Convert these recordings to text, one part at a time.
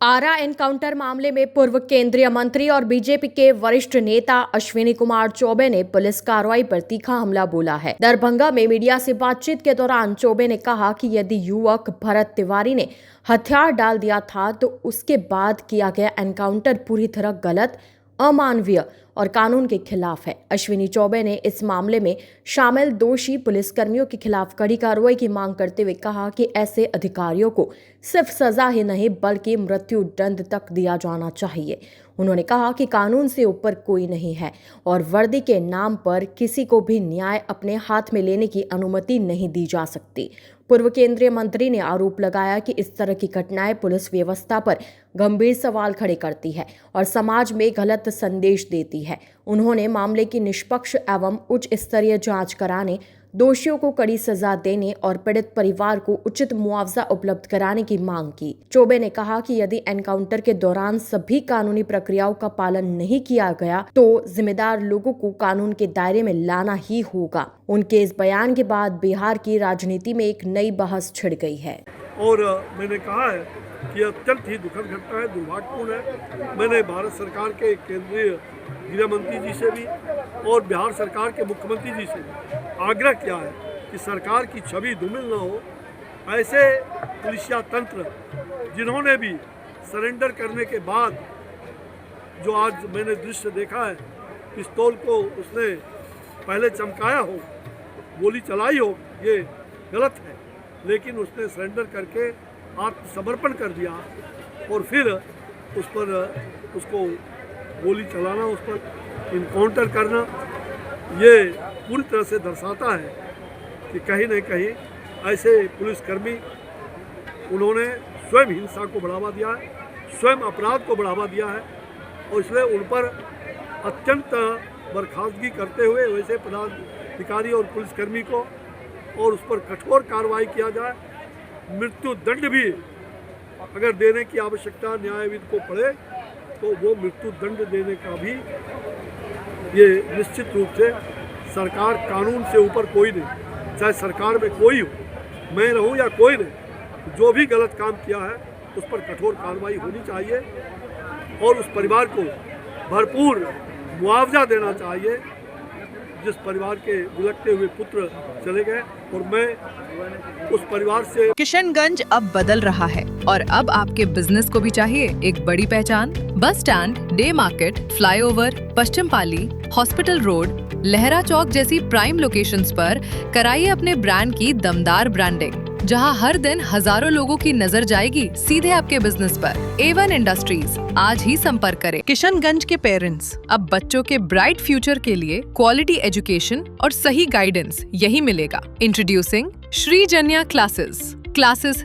आरा encounter मामले में पूर्व केंद्रीय मंत्री और बीजेपी के वरिष्ठ नेता अश्विनी कुमार चौबे ने पुलिस कार्रवाई पर तीखा हमला बोला है। दरभंगा में मीडिया से बातचीत के दौरान चौबे ने कहा कि यदि युवक भरत तिवारी ने हथियार डाल दिया था तो उसके बाद किया गया एनकाउंटर पूरी तरह गलत, अमानवीय और कानून के खिलाफ है। अश्विनी चौबे ने इस मामले में शामिल दोषी पुलिसकर्मियों के खिलाफ कड़ी कार्रवाई की मांग करते हुए कहा कि ऐसे अधिकारियों को सिर्फ सजा ही नहीं बल्कि मृत्यु दंड तक दिया जाना चाहिए। उन्होंने कहा कि कानून से ऊपर कोई नहीं है और वर्दी के नाम पर किसी को भी न्याय अपने हाथ में लेने की अनुमति नहीं दी जा सकती। पूर्व केंद्रीय मंत्री ने आरोप लगाया कि इस तरह की घटनाएं पुलिस व्यवस्था पर गंभीर सवाल खड़े करती है और समाज में गलत संदेश देती है। उन्होंने मामले की निष्पक्ष एवं उच्च स्तरीय जांच कराने, दोषियों को कड़ी सजा देने और पीड़ित परिवार को उचित मुआवजा उपलब्ध कराने की मांग की। चौबे ने कहा कि यदि एनकाउंटर के दौरान सभी कानूनी प्रक्रियाओं का पालन नहीं किया गया तो जिम्मेदार लोगों को कानून के दायरे में लाना ही होगा। उनके इस बयान के बाद बिहार की राजनीति में एक नई बहस छिड़ गई है। और मैंने कहा है कि अत्यंत ही दुखद घटना है, दुर्भाग्यपूर्ण है। मैंने भारत सरकार के केंद्रीय गृह मंत्री जी से भी और बिहार सरकार के मुख्यमंत्री जी से भी आग्रह किया है कि सरकार की छवि धूमिल न हो। ऐसे पुलिसिया तंत्र जिन्होंने भी सरेंडर करने के बाद जो आज मैंने दृश्य देखा है, पिस्तौल को उसने पहले चमकाया हो, गोली चलाई हो, ये गलत है, लेकिन उसने सरेंडर करके आत्मसमर्पण कर दिया और फिर उस पर उसको गोली चलाना, उस पर इनकाउंटर करना, ये पूरी तरह से दर्शाता है कि कहीं न कहीं ऐसे पुलिसकर्मी उन्होंने स्वयं हिंसा को बढ़ावा दिया है, स्वयं अपराध को बढ़ावा दिया है और इसलिए उन पर अत्यंत बर्खास्तगी करते हुए वैसे पदाधिकारी और पुलिसकर्मी को और उस पर कठोर कार्रवाई किया जाए। मृत्यु दंड भी अगर देने की आवश्यकता न्यायविद को पड़े तो वो मृत्यु दंड देने का भी ये निश्चित रूप से सरकार, कानून से ऊपर कोई नहीं, चाहे सरकार में कोई हो, मैं रहूं या कोई नहीं, जो भी गलत काम किया है उस पर कठोर कार्रवाई होनी चाहिए और उस परिवार को भरपूर मुआवजा देना चाहिए जिस परिवार के बिलखते हुए पुत्र चले गए। और मैं उस परिवार से किशनगंज अब बदल रहा है और अब आपके बिजनेस को भी चाहिए एक बड़ी पहचान। Bus stand, day market, flyover, Paschim Pali, hospital road, Lahra Chowk जैसी प्राइम लोकेशंस पर कराइए अपने ब्रांड की दमदार ब्रांडिंग, जहां हर दिन हजारों लोगों की नजर जाएगी सीधे आपके बिजनेस पर। A1 इंडस्ट्रीज, आज ही संपर्क करें। किशनगंज के पेरेंट्स, अब बच्चों के ब्राइट फ्यूचर के लिए क्वालिटी एजुकेशन और सही गाइडेंस यही मिलेगा। Introducing Shri Janya classes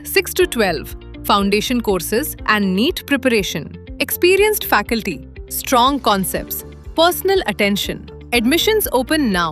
6 to 12, foundation courses and NEET preparation, experienced faculty, strong concepts, personal attention. Admissions open now.